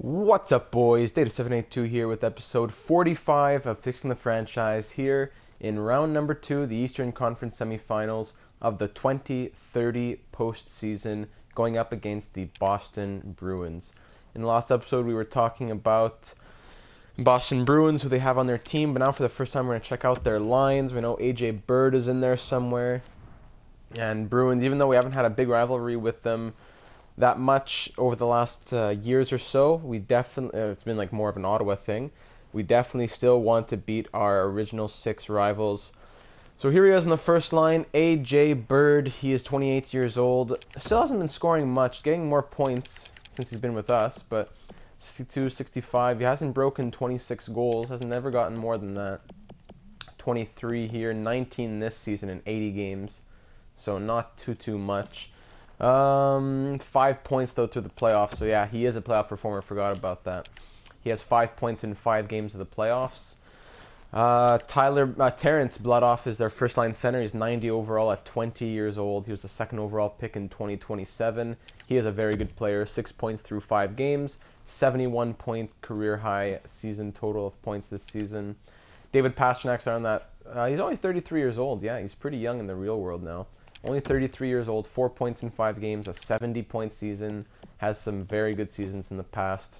What's up, boys? Data782 here with episode 45 of Fixing the Franchise here in round number 2, the Eastern Conference semifinals of the 2030 postseason, going up against the Boston Bruins. In the last episode, we were talking about Boston Bruins, who they have on their team, but now for the first time, we're going to check out their lines. We know AJ Bird is in there somewhere. And Bruins, even though we haven't had a big rivalry with them that much over the last years or so, we definitely it's been like more of an Ottawa thing. We definitely still want to beat our original 6 rivals. So here he is in the first line, AJ Bird. He is 28 years old. Still hasn't been scoring much, getting more points since he's been with us, but 62, 65. He hasn't broken 26 goals, has never gotten more than that. 23 here, 19 this season in 80 games. So not too much. 5 points though through the playoffs. So yeah, he is a playoff performer. Forgot about that. He has 5 points in 5 games of the playoffs. Terrence Bloodhoff is their first line center. He's 90 overall at 20 years old. He was the second overall pick in 2027. He is a very good player. 6 points through 5 games. 71 point career high season total of points this season. David Pasternak's on that. He's only 33 years old. Yeah, he's pretty young in the real world now. Only 33 years old, 4 points in 5 games, a 70-point season, has some very good seasons in the past.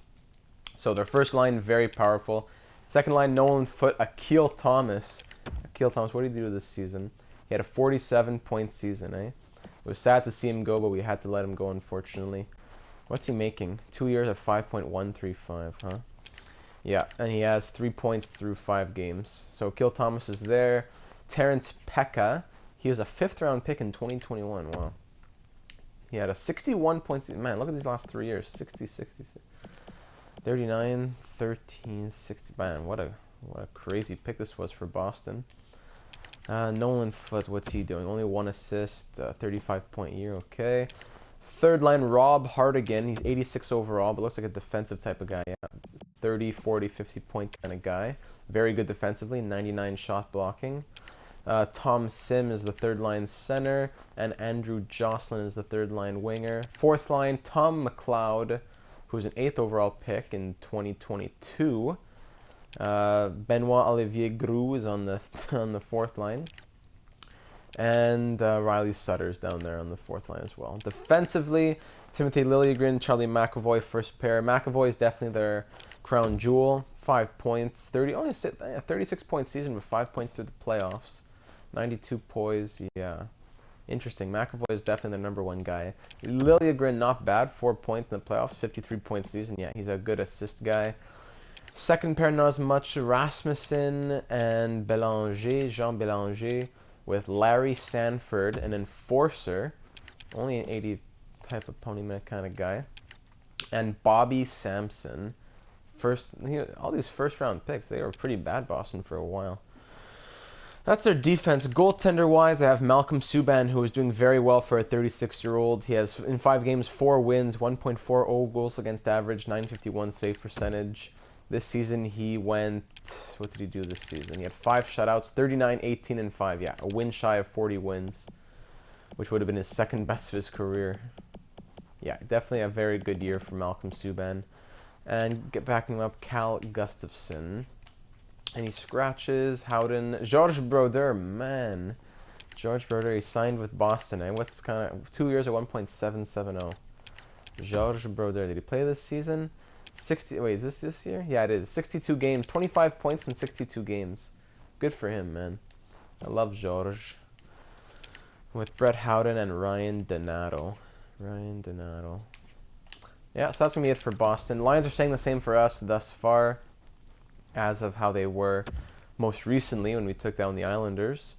So their first line, very powerful. Second line, Nolan Foote, Akil Thomas. Akil Thomas, what did he do this season? He had a 47-point season, eh? It was sad to see him go, but we had to let him go, unfortunately. What's he making? 2 years at 5.135, huh? Yeah, and he has 3 points through 5 games. So Akil Thomas is there. Terrence Pekka. He was a 5th-round pick in 2021. Wow. He had a 61 points. Man, look at these last 3 years. 60, 66, 39, 13, 60. Man, what a crazy pick this was for Boston. Nolan Foote, what's he doing? Only 1 assist, 35-point year. Okay. Third line, Rob Hartigan. He's 86 overall, but looks like a defensive type of guy. Yeah. 30, 40, 50-point kind of guy. Very good defensively. 99 shot blocking. Tom Sim is the third-line center, and Andrew Jocelyn is the third-line winger. Fourth line, Tom McLeod, who's an 8th overall pick in 2022. Benoit Olivier Groux is on the fourth line. And Riley Sutter's down there on the fourth line as well. Defensively, Timothy Liljegren, Charlie McAvoy, first pair. McAvoy is definitely their crown jewel. 5 points, 36-point season with 5 points through the playoffs. 92 poise, yeah. Interesting. McAvoy is definitely the number 1 guy. Liljegren, not bad. 4 points in the playoffs. 53-point season. Yeah, he's a good assist guy. Second pair, not as much. Rasmussen and Belanger, Jean Belanger, with Larry Sanford, an enforcer. Only an 80 type of pony minute kind of guy. And Bobby Sampson. All these first-round picks, they were pretty bad, Boston, for a while. That's their defense. Goaltender-wise, they have Malcolm Subban, who is doing very well for a 36-year-old. He has, in 5 games, 4 wins, 1.40 goals against average, 951 save percentage. This season, he went... What did he do this season? He had 5 shutouts, 39, 18, and 5. Yeah, a win shy of 40 wins, which would have been his second best of his career. Yeah, definitely a very good year for Malcolm Subban. And backing him up, Cal Gustafson. And he scratches Howden. Georges Brodeur, man. Georges Brodeur, he signed with Boston. And what's kind of 2 years at 1.770. Georges Brodeur, did he play this season? 60. Wait, is this year? Yeah, it is. 62 games, 25 points in 62 games. Good for him, man. I love Georges. With Brett Howden and Ryan Donato. Yeah, so that's going to be it for Boston. Lions are staying the same for us thus far, as of how they were most recently when we took down the Islanders.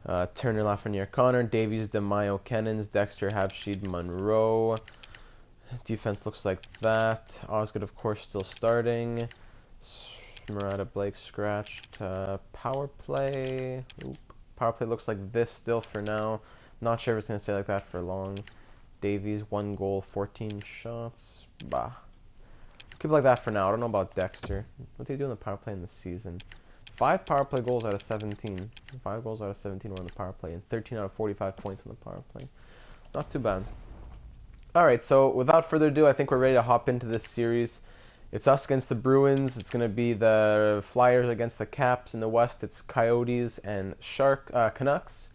Turner, Lafreniere, Connor, Davies, DeMaio, Kennens, Dexter, Habsheed, Monroe. Defense looks like that. Osgood, of course, still starting. Murata, Blake scratched. Power play. Power play looks like this still for now. Not sure if it's going to stay like that for long. Davies, 1 goal, 14 shots. Bah. Keep it like that for now. I don't know about Dexter. What did he do in the power play in the season? 5 power play goals out of 17. 5 goals out of 17 were on the power play, and 13 out of 45 points on the power play. Not too bad. Alright, so without further ado, I think we're ready to hop into this series. It's us against the Bruins. It's going to be the Flyers against the Caps. In the West, it's Coyotes and Canucks,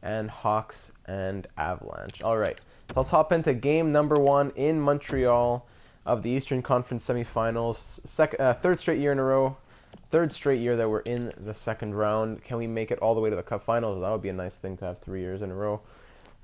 and Hawks and Avalanche. All right, so let's hop into game number 1 in Montreal of the Eastern Conference semifinals. Third straight year in a row. Third straight year that we're in the second round. Can we make it all the way to the Cup Finals? That would be a nice thing to have 3 years in a row.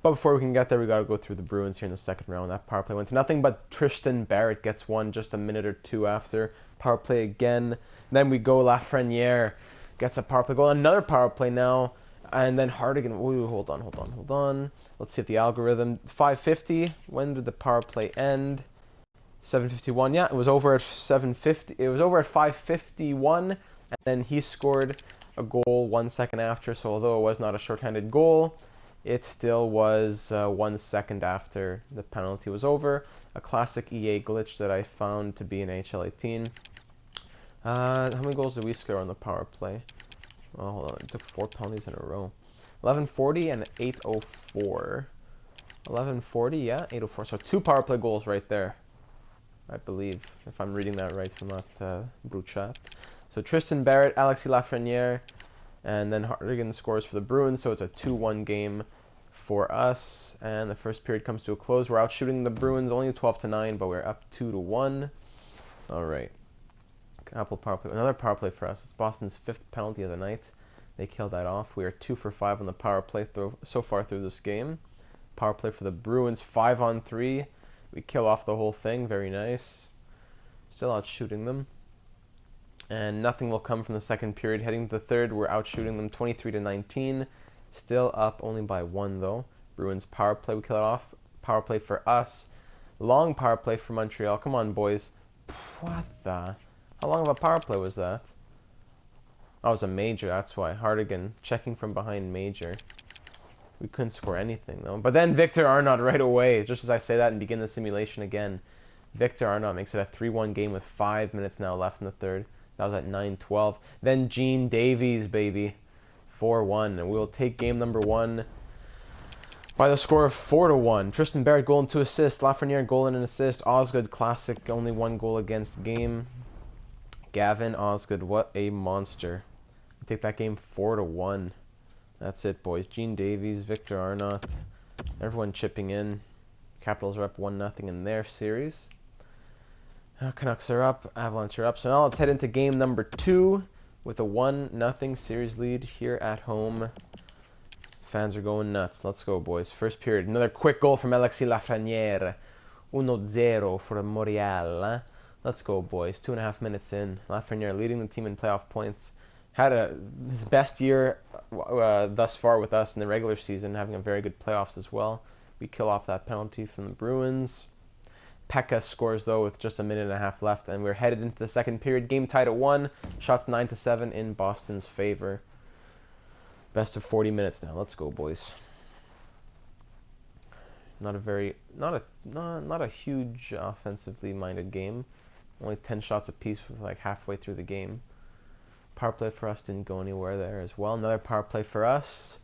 But before we can get there, we got to go through the Bruins here in the second round. That power play went to nothing, but Tristan Barrett gets one just a minute or two after. Power play again. Then we go Lafreniere gets a power play goal. Another power play now. And then Hardigan. Ooh, hold on. Let's see if the algorithm. 5:50. When did the power play end? 7:51. Yeah, it was over at 7:50. It was over at 5:51, and then he scored a goal 1 second after. So although it was not a shorthanded goal, it still was 1 second after the penalty was over. A classic EA glitch that I found to be in NHL 18. How many goals did we score on the power play? Oh, hold on. It took 4 penalties in a row. 11:40 and 8:04. 11:40, yeah, 8:04. So 2 power play goals right there, I believe, if I'm reading that right from that brute chat. So Tristan Barrett, Alexis Lafreniere, and then Hardigan scores for the Bruins, so it's a 2-1 game for us. And the first period comes to a close. We're out shooting the Bruins only 12-9, but we're up 2-1. All right. Another power play for us. It's Boston's 5th penalty of the night. They killed that off. We are 2 for 5 on the power play so far through this game. Power play for the Bruins, 5-on-3. We kill off the whole thing. Very nice. Still out shooting them. And nothing will come from the second period. Heading to the third, we're out shooting them 23-19. Still up only by 1 though. Bruins power play, we kill it off. Power play for us. Long power play for Montreal. Come on, boys. What the? How long of a power play was that? That was a major, that's why. Hardigan checking from behind major. We couldn't score anything though. But then Victor Arnott right away, just as I say that and begin the simulation again. Victor Arnott makes it a 3-1 game with 5 minutes now left in the third. That was at 9:12. Then Gene Davies, baby. 4-1. And we'll take game number 1 by the score of 4-1. Tristan Barrett goal and 2 assists. Lafreniere goal and an assist. Osgood classic, only 1 goal against game. Gavin Osgood, what a monster. We take that game 4-1. That's it, boys. Gene Davies, Victor Arnott, everyone chipping in. Capitals are up 1-0 in their series. Canucks are up, Avalanche are up. So now let's head into game number 2 with a 1-0 series lead here at home. Fans are going nuts. Let's go, boys. First period. Another quick goal from Alexis Lafreniere. 1-0 for Montreal. Let's go, boys. 2.5 minutes in. Lafreniere leading the team in playoff points. Had his best year thus far with us in the regular season, having a very good playoffs as well. We kill off that penalty from the Bruins. Pekka scores, though, with just a minute and a half left, and we're headed into the second period. Game tied at 1. Shots 9-7 in Boston's favor. Best of 40 minutes now. Let's go, boys. Not a huge offensively minded game. Only 10 shots apiece with like halfway through the game. Power play for us didn't go anywhere there as well. Another power play for us.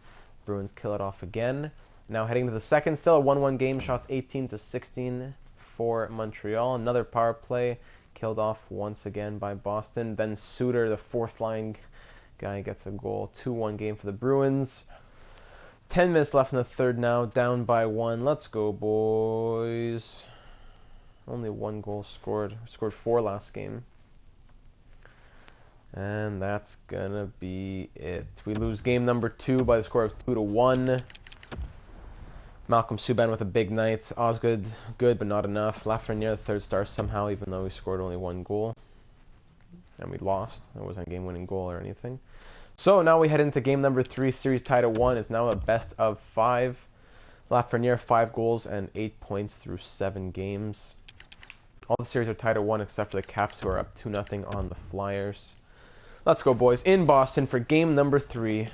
Bruins kill it off again. Now heading to the second, still a 1-1 game. Shots 18-16 for Montreal. Another power play killed off once again by Boston. Then Suter, the 4th line guy, gets a goal. 2-1 game for the Bruins. 10 minutes left in the third now, down by 1. Let's go, boys. Only 1 goal scored. Scored 4 last game. And that's gonna be it. We lose game number 2 by the score of 2-1. Malcolm Subban with a big night. Osgood, good, but not enough. Lafreniere, the 3rd star somehow, even though we scored only 1 goal. And we lost. It wasn't a game-winning goal or anything. So now we head into game number 3. Series tied at 1. It's now a best of 5. Lafreniere, 5 goals and 8 points through 7 games. All the series are tied at 1 except for the Caps, who are up 2-0 on the Flyers. Let's go, boys. In Boston for game number 3.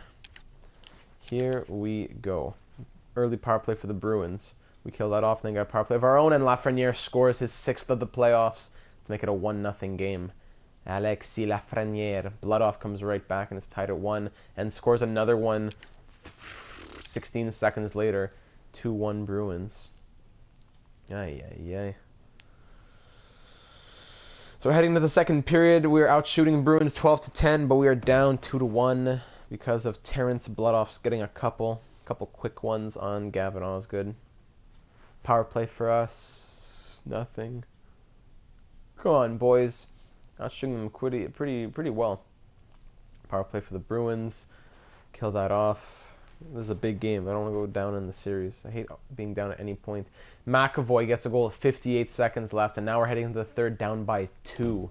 Here we go. Early power play for the Bruins. We kill that off and then got a power play of our own, and Lafreniere scores his 6th of the playoffs to make it a 1-0 game. Alexis Lafreniere. Bloodoff comes right back and it's tied at 1 and scores another one 16 seconds later. 2-1 Bruins. Ay, ay, ay. So heading to the second period, we are out shooting Bruins 12-10, but we are down 2-1 because of Terrence Bloodoff's getting a couple quick ones on Gavin Osgood. Power play for us, nothing. Come on, boys. Out shooting them pretty well. Power play for the Bruins. Kill that off. This is a big game. I don't want to go down in the series. I hate being down at any point. McAvoy gets a goal with 58 seconds left, and now we're heading into the third, down by 2.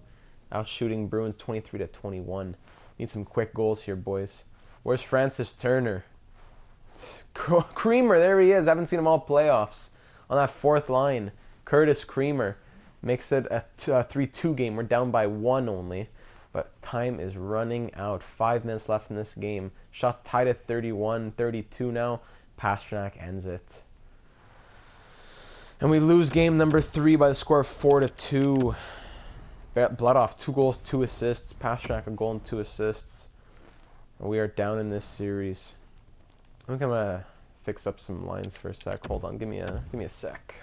Out shooting Bruins 23-21. Need some quick goals here, boys. Where's Francis Turner? Creamer, there he is. I haven't seen him all playoffs. On that fourth line, Curtis Creamer makes it a 3-2 game. We're down by 1 only. But time is running out. 5 minutes left in this game. Shots tied at 31-32 now. Pastrnak ends it. And we lose game number 3 by the score of 4-2. Bloodoff, 2 goals, 2 assists. Pastrnak, a goal and 2 assists. And we are down in this series. I think I'm gonna fix up some lines for a sec. Hold on, give me a sec.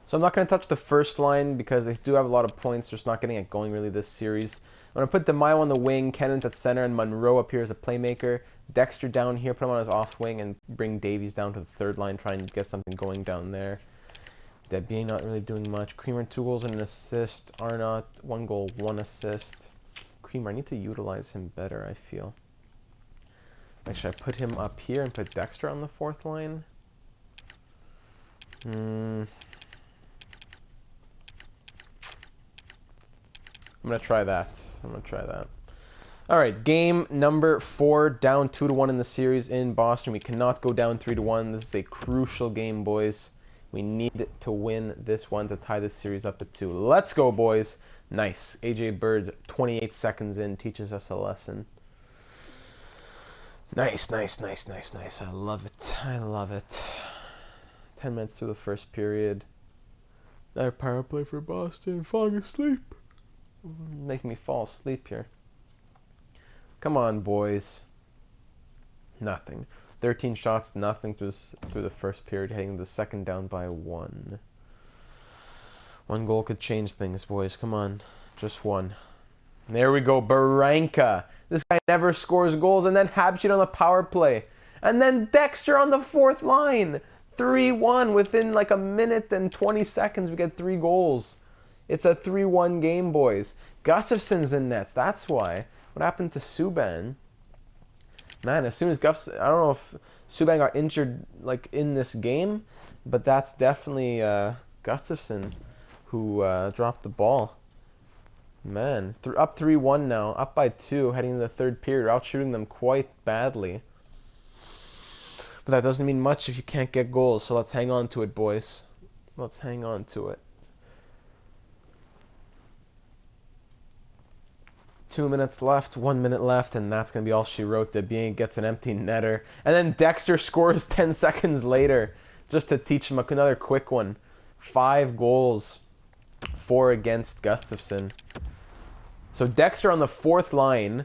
So I'm not gonna touch the first line because they do have a lot of points. Just not getting it going really this series. I'm going to put DeMaio on the wing, Kenneth at center, and Monroe up here as a playmaker. Dexter down here, put him on his off wing, and bring Davies down to the third line, trying to get something going down there. Debier not really doing much. Creamer, 2 goals and an assist. Arnott, 1 goal, 1 assist. Creamer, I need to utilize him better, I feel. Actually, I put him up here and put Dexter on the fourth line. I'm going to try that. Alright, game number 4, down 2-1 in the series in Boston. We cannot go down 3-1. This is a crucial game, boys. We need to win this one to tie this series up at 2. Let's go, boys. Nice. AJ Bird, 28 seconds in, teaches us a lesson. Nice. I love it. 10 minutes through the first period. Another power play for Boston. Falling asleep. Making me fall asleep here. Come on, boys. Nothing. 13 shots, nothing through the first period, heading the second down by 1. 1 goal could change things, boys. Come on. Just 1. There we go. Barranca. This guy never scores goals, and then Habsheet on the power play. And then Dexter on the fourth line. 3-1 within like a minute and 20 seconds. We get 3 goals. It's a 3-1 game, boys. Gustafson's in nets. That's why. What happened to Subban? Man, as soon as I don't know if Subban got injured like in this game, but that's definitely Gustafson who dropped the ball. Man, up 3-1 now. Up by 2, heading into the third period. Out shooting them quite badly. But that doesn't mean much if you can't get goals. So let's hang on to it, boys. Let's hang on to it. 2 minutes left, 1 minute left, and that's going to be all she wrote. Debier gets an empty netter. And then Dexter scores 10 seconds later just to teach him another quick one. 5 goals, 4 against Gustafson. So Dexter on the fourth line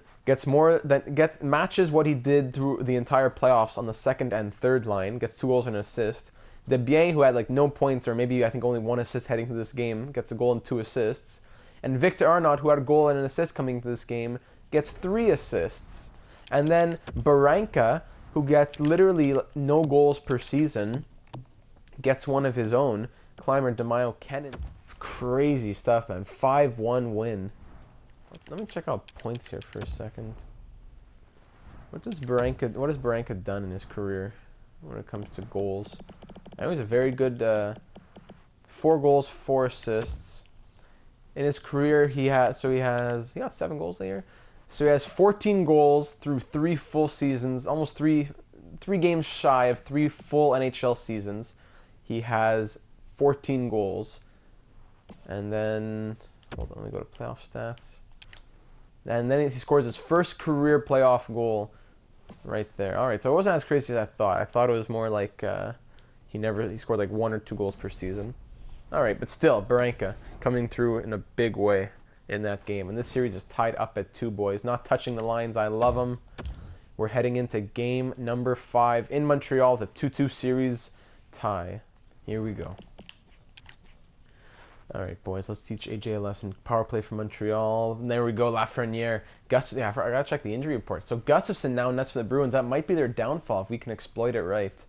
matches what he did through the entire playoffs on the second and third line, gets 2 goals and an assist. Debier, who had like no points or maybe I think only 1 assist heading to this game, gets a goal and 2 assists. And Victor Arnott, who had a goal and an assist coming to this game, gets 3 assists. And then Barranca, who gets literally no goals per season, gets 1 of his own. Clymer, DeMaio, Kenneth. Crazy stuff, man. 5-1 win. Let me check out points here for a second. What has Barranca done in his career when it comes to goals? He was a very good 4 goals, 4 assists. In his career, he got 7 goals a year. So he has 14 goals through 3 full seasons, almost 3 games shy of 3 full NHL seasons. He has 14 goals. And then, hold on, let me go to playoff stats. And then he scores his first career playoff goal right there. All right, so it wasn't as crazy as I thought. I thought it was more like he scored like 1 or 2 goals per season. Alright, but still, Barranca coming through in a big way in that game. And this series is tied up at 2, boys. Not touching the lines. I love them. We're heading into game number 5 in Montreal, the 2-2 series tie. Here we go. All right, boys, let's teach AJ a lesson. Power play for Montreal. And there we go, Lafreniere. Yeah, I gotta check the injury report. So Gustafsson now nuts for the Bruins. That might be their downfall if we can exploit it right.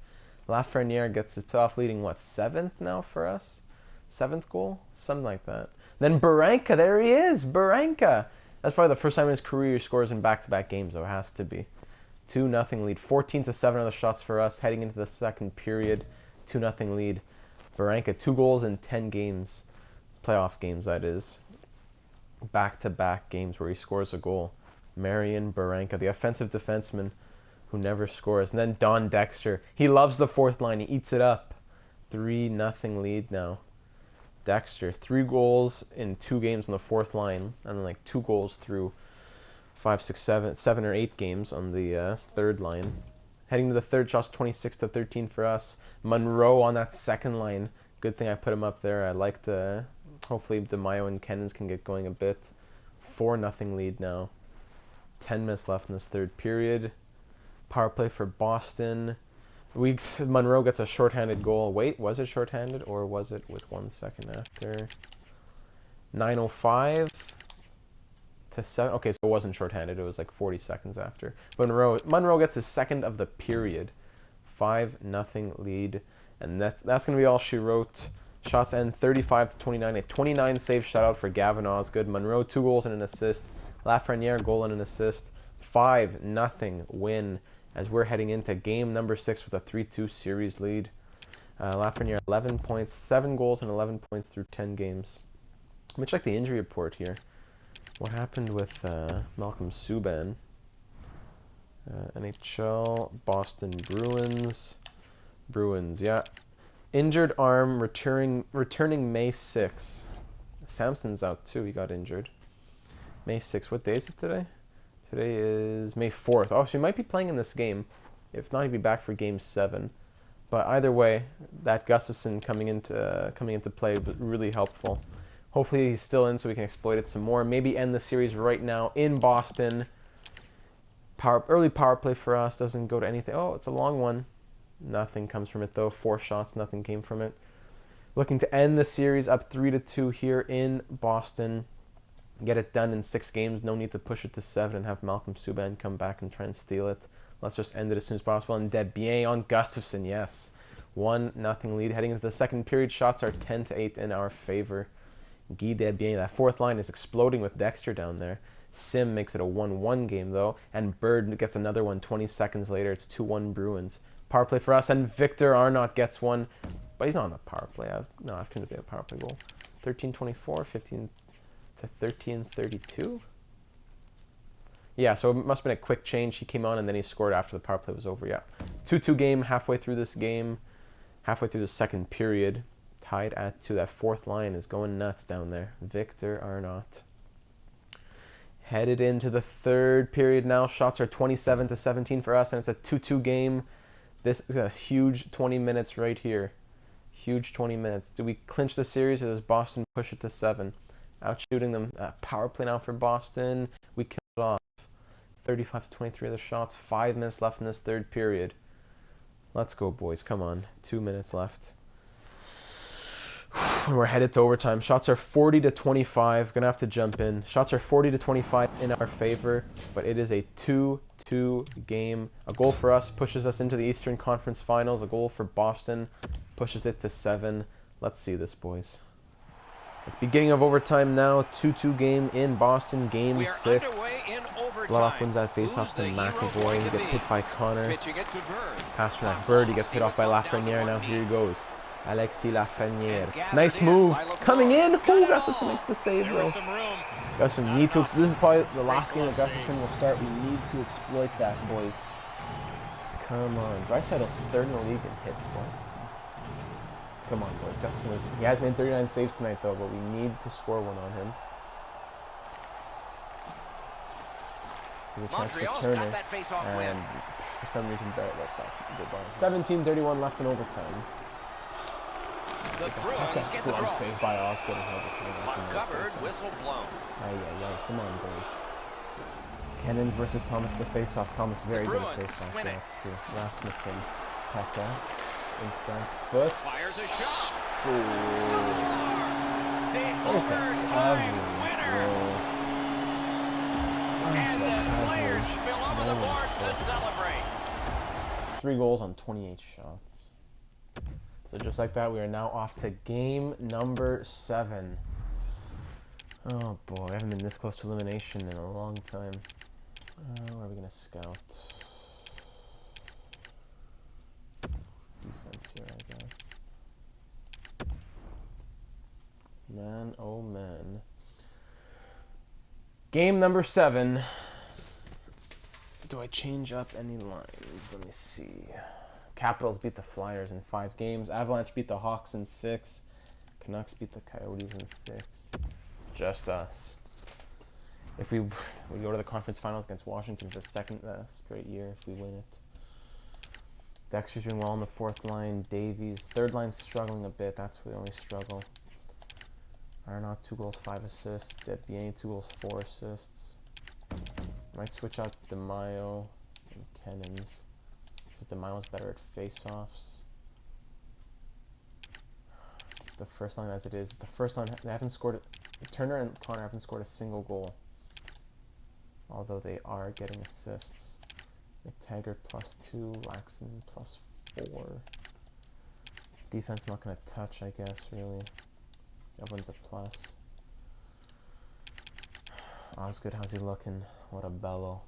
Lafreniere gets his playoff leading, what, 7th now for us? 7th goal? Something like that. Then Baranka, there he is, Baranka. That's probably the first time in his career he scores in back-to-back games, though, it has to be. 2-0 lead. 14-7 are the shots for us heading into the second period. 2-0 lead. Baranka, 2 goals in 10 games. Playoff games, that is. Back-to-back games where he scores a goal. Marian Baranka, the offensive defenseman who never scores. And then Don Dexter. He loves the fourth line. He eats it up. 3-0 lead now. Dexter, 3 goals in 2 games on the fourth line. And then like 2 goals through 5, 6, 7 or 8 games on the third line. Heading to the third, shots 26-13 for us. Monroe on that second line. Good thing I put him up there. I like to... Hopefully DeMaio and Cannons can get going a bit. 4-0 lead now. 10 minutes left in this third period. Power play for Boston. Monroe gets a shorthanded goal. Wait, was it shorthanded or was it with 1 second after? 9:05 to 7. Okay, so it wasn't shorthanded. It was like 40 seconds after. Monroe gets his second of the period. 5-0 lead. And that's going to be all she wrote. Shots end 35-29. A 29 save shutout for Gavin Osgood. Monroe, 2 goals and an assist. Lafreniere, goal and an assist. 5-0 win as we're heading into game number 6 with a 3-2 series lead. Lafreniere, 11 points, 7 goals and 11 points through 10 games. Let me check the injury report here. What happened with Malcolm Subban? NHL, Boston Bruins. Bruins, yeah. Injured arm, returning May 6. Samson's out too, he got injured. May 6, what day is it today? Today is May 4th. Oh, so he might be playing in this game. If not, he'd be back for game 7. But either way, that Gustafsson coming into play was really helpful. Hopefully he's still in so we can exploit it some more. Maybe end the series right now in Boston. Early power play for us, doesn't go to anything. Oh, it's a long one. Nothing comes from it though. 4 shots, nothing came from it. Looking to end the series up 3-2 here in Boston. Get it done in 6 games. No need to push it to 7 and have Malcolm Subban come back and try and steal it. Let's just end it as soon as possible. And Desbiens on Gustafsson, yes. 1-0 lead. Heading into the second period, shots are 10-8 in our favor. Guy Desbiens, that fourth line is exploding with Dexter down there. Sim makes it a 1-1 game though. And Bird gets another one 20 seconds later. It's 2-1 Bruins. Power play for us, and Victor Arnott gets one, but he's not on the power play. No, it couldn't be a power play goal. 13-24, 15-13-32. Yeah, so it must have been a quick change. He came on and then he scored after the power play was over. Yeah, 2-2 game halfway through this game, halfway through the second period, tied at 2. That fourth line is going nuts down there. Victor Arnott. Headed into the third period now. Shots are 27-17 for us, and it's a 2-2 game. This is a huge 20 minutes right here. Huge 20 minutes. Do we clinch the series or does Boston push it to 7? Out shooting them. Power play now for Boston. We kill it off. 35-23 of the shots. 5 minutes left in this third period. Let's go, boys. Come on. 2 minutes left. We're headed to overtime. Shots are 40-25. Gonna have to jump in. Shots are 40-25 in our favor, but it is a 2-2 game. A goal for us pushes us into the Eastern Conference Finals. A goal for Boston pushes it to 7. Let's see this, boys. It's beginning of overtime now. 2-2 game in Boston. Game 6. Blood-off wins that face-off to McAvoy. He gets hit by Connor. Pasternak. Bird. He gets hit off by Lafreniere. Now here he goes. Alexis Lafreniere. Nice move. Coming in. Oh, Gustafsson makes the save, though. Gustafsson need to... This is probably the last game that Gustafsson will start. We need to exploit that, boys. Come on. Dreisaitl's third in the league in hits, boy. Come on, boys. Gustafsson is... He has made 39 saves tonight, though, but we need to score one on him. There's a chance for Turner. And for some reason, Barrett lets that go by. 17:31 left in overtime. The Bruins get the draw. Saved by Osgood and he'll just hang Puck covered, whistle blown. Come on, boys. Cannons versus Thomas the face-off. Thomas very good at face-off, so that's true. Rasmussen, Pekka, in front, foot. Fires a shot. Where's the overtime winner. And the players spill over the boards to celebrate. 3 goals on 28 shots. So just like that, we are now off to game number 7. Oh boy, I haven't been this close to elimination in a long time. Where are we going to scout? Defense here, I guess. Man, oh man. Game number 7. Do I change up any lines? Let me see. Capitals beat the Flyers in 5 games. Avalanche beat the Hawks in 6. Canucks beat the Coyotes in 6. It's just us. If we go to the conference finals against Washington for the second straight year, if we win it. Dexter's doing well on the 4th line. Davies. 3rd line's struggling a bit. That's where we only struggle. Arnott, 2 goals, 5 assists. Debian, 2 goals, 4 assists. Might switch out DeMaio and Cannons. Because DeMaio's better at face-offs. Keep the first line as it is. The first line, they haven't scored. Turner and Connor haven't scored a single goal. Although they are getting assists. McTaggart +2, Laxton +4. Defense not going to touch, I guess, really. Everyone's a plus. Osgood, how's he looking? What a bellow.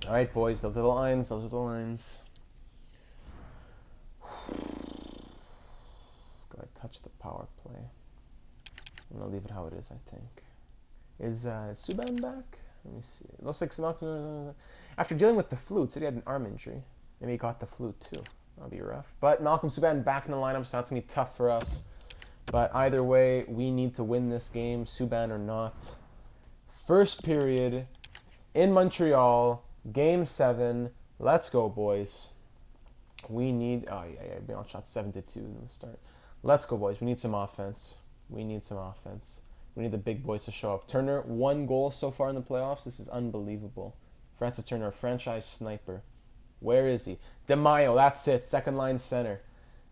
Alright, boys, those are the lines. Those are the lines. Gotta touch the power play. I'm gonna leave it how it is, I think. Is Subban back? Let me see. It looks like after dealing with the flu, it said he had an arm injury. Maybe he got the flu too. That'll be rough. But Malcolm Subban back in the lineup, so that's gonna be tough for us. But either way, we need to win this game, Subban or not. First period in Montreal, game 7. Let's go, boys. We need. Oh yeah, we all shot 7-2 in the start. Let's go, boys. We need some offense. We need some offense. We need the big boys to show up. Turner, 1 goal so far in the playoffs. This is unbelievable. Francis Turner, a franchise sniper. Where is he? DeMaio, that's it. 2nd line center.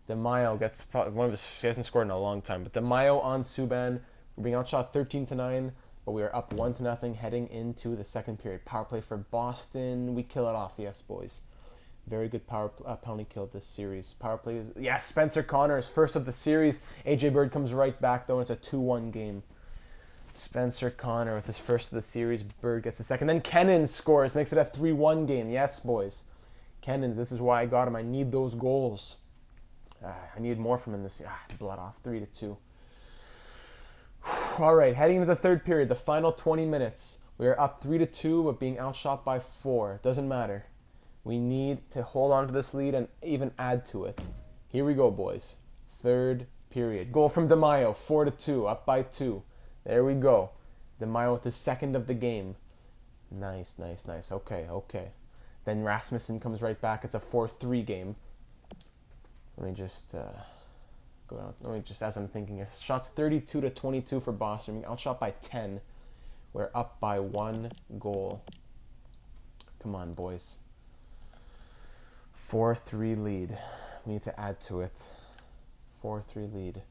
DeMaio gets probably one of his. He hasn't scored in a long time, but DeMaio on Subban. We're being outshot 13-9, but we are up 1-0 heading into the 2nd period. Power play for Boston. We kill it off, yes, boys. Very good penalty kill this series. Power play is Spencer Connor is first of the series. AJ Bird comes right back though. It's a 2-1 game. Spencer Connor with his first of the series. Bird gets a second. Then Kennan scores, makes it a 3-1 game. Yes, boys. Kennan, this is why I got him. I need those goals. I need more from him this year. Blood off. 3-2. All right, heading into the 3rd period, the final 20 minutes. We are up 3-2, but being outshot by 4. Doesn't matter. We need to hold on to this lead and even add to it. Here we go, boys. 3rd period. Goal from DeMaio, 4-2, up by 2. There we go. DeMaio with his 2nd of the game. Nice. Okay. Then Rasmussen comes right back. It's a 4-3 game. Let me just go down. Let me just, as I'm thinking here, shots 32-22 for Boston. Outshot by 10. We're up by 1 goal. Come on, boys. 4-3 lead. We need to add to it. 4-3 lead.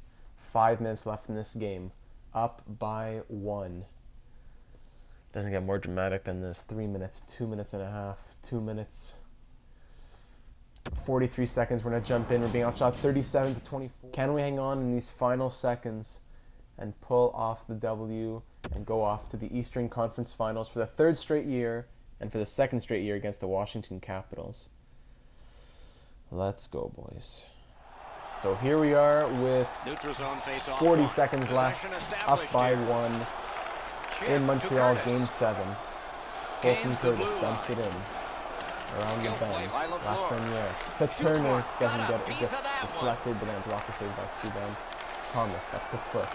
5 minutes left in this game. Up by 1. Doesn't get more dramatic than this. 3 minutes, 2 minutes and a half, 2 minutes. 43 seconds. We're going to jump in. We're being outshot 37-24. Can we hang on in these final seconds and pull off the W and go off to the Eastern Conference Finals for the 3rd straight year and for the 2nd straight year against the Washington Capitals? Let's go, boys. So here we are with 40 seconds left, up by 1 in Montreal, game 7. Colton Curtis dumps it in. Around the bend, Lafreniere. To Turner, doesn't get it. It gets deflected, but then blocker saved by Subban. Thomas up to foot.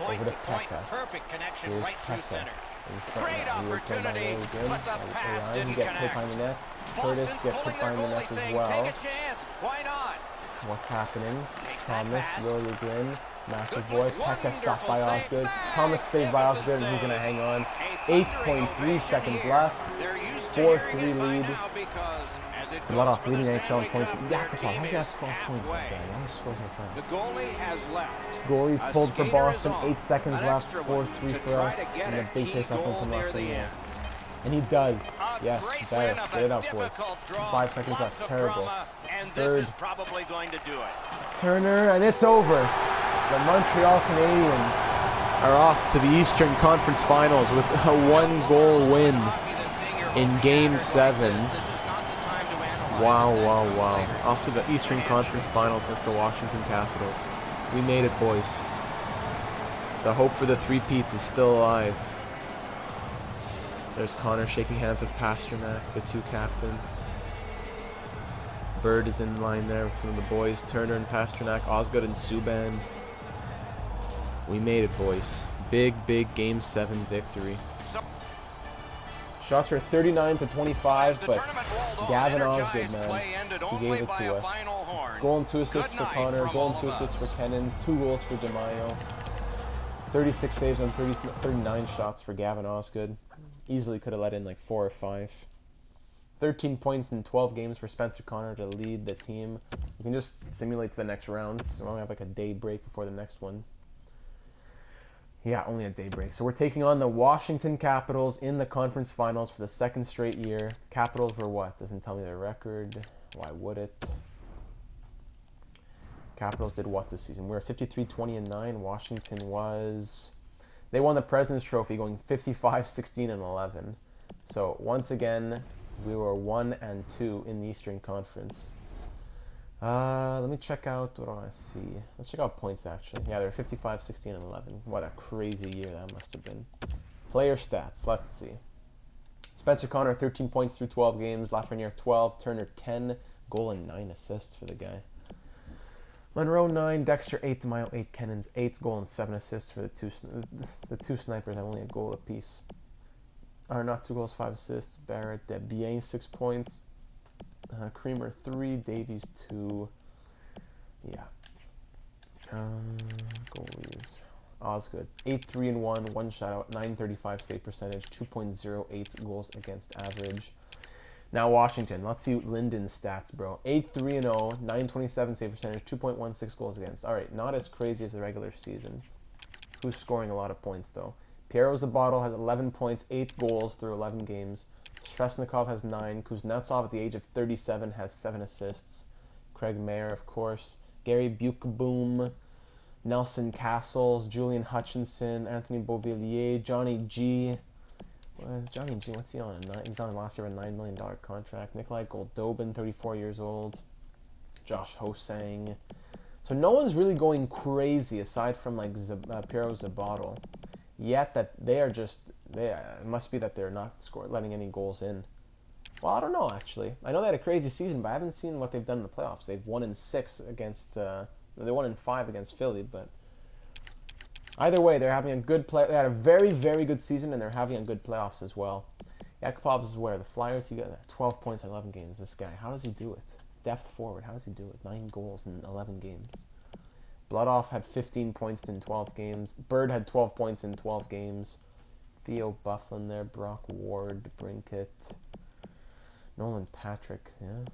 Over to Pekka. Perfect connection Here's right through Pekka. center. Great opportunity, but the pass didn't He gets hit connect. behind the net. Curtis Boston's gets hit pulling their behind the goalie net as saying, well. take a chance. Why not? What's happening? Takes that Thomas, pass. Liljegren, McAvoy, Good, Pekka stopped by wonderful Osgood. save. Thomas saved by Osgood, and he's going to hang on. 8.3 seconds left. They're used 4-3 lead. Blood off leading NHL in points. Yakupov, Yakupov, how's he have 12 points like that? He always scores like The that. goalie has left. Goalie's A pulled for skater Boston. is 8 on. seconds An left. extra one 4-3 to for try us. to get And a a big key face up goal from near the Lafreniere. end. And he does. A Yes, great better. win of Get a it out, boys. difficult draw. 5 seconds Lots left. of Terrible. drama, and Third. this is probably going to do it. Turner, and it's over. The Montreal Canadiens are off to the Eastern Conference Finals with a 1-goal win in Game 7. Wow, wow, wow. Off to the Eastern Conference Finals against the Washington Capitals. We made it, boys. The hope for the three-peat is still alive. There's Connor shaking hands with Pasternak, the two captains. Bird is in line there with some of the boys. Turner and Pasternak, Osgood and Subban. We made it, boys. Big, big Game 7 victory. Shots were 39-25, but Gavin Osgood, man, he gave it to us. Goal and 2 assists for Connor, goal and 2 assists for Kennens, 2 goals for DeMaio. 36 saves on 39 shots for Gavin Osgood. Easily could have let in like 4 or 5. 13 points in 12 games for Spencer Connor to lead the team. We can just simulate to the next rounds. We only have like a day break before the next one. Yeah, only a day break. So we're taking on the Washington Capitals in the conference finals for the 2nd straight year. Capitals were what? Doesn't tell me their record. Why would it? Capitals did what this season? We were 53-20-9. Washington was... They won the President's Trophy going 55-16-11. So once again, we were 1-2 in the Eastern Conference. Let me check out, what do I see? Let's check out points, actually. Yeah, they're 55-16-11. What a crazy year that must have been. Player stats, let's see. Spencer Connor, 13 points through 12 games. Lafreniere, 12. Turner, 10. Goal and 9 assists for the guy. Monroe, 9. Dexter, 8. DeMaio, 8. Kennens, 8. Goal and 7 assists for the two snipers have only a goal apiece. Or not 2 goals, 5 assists. Barrett, Bien, 6 points. Creamer 3, Davies 2. Yeah. Goalies. Osgood 8-3-1, 1 shutout, 935 save percentage, 2.08 goals against average. Now Washington. Let's see Linden's stats, bro. 8-3-0, 927 save percentage, 2.16 goals against. All right, not as crazy as the regular season. Who's scoring a lot of points though? Piero Zabottle has 11 points, 8 goals through 11 games. Sveshnikov has 9. Kuznetsov at the age of 37 has 7 assists. Craig Mayer, of course. Gary Buchboom. Nelson Castles. Julian Hutchinson. Anthony Beauvillier. Johnny G. Johnny G, what's he on? He's on last year a $9 million contract. Nikolai Goldobin, 34 years old. Josh Hosang. So no one's really going crazy aside from like Piero Zabottle. Yet that they are just... it must be that they're not letting any goals in. Well, I don't know, actually. I know they had a crazy season, but I haven't seen what they've done in the playoffs. They've won in 6 against... they won in 5 against Philly, but... Either way, they're having a good play. They had a very, very good season, and they're having a good playoffs as well. Yakupov is where? The Flyers, he got 12 points in 11 games. This guy, how does he do it? Depth forward, how does he do it? 9 goals in 11 games. Bloodoff had 15 points in 12 games. Bird had 12 points in 12 games. Theo Bufflin there. Brock Ward, Brinkett. Nolan Patrick, yeah.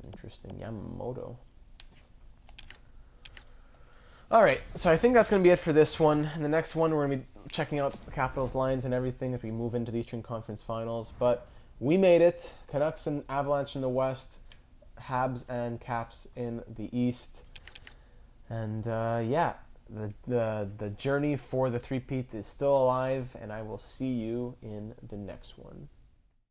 Interesting. Yamamoto. Alright, so I think that's going to be it for this one. In the next one, we're going to be checking out the Capitals lines and everything as we move into the Eastern Conference Finals. But we made it. Canucks and Avalanche in the West. Habs and Caps in the East. And yeah, the journey for the three-peat is still alive, and I will see you in the next one.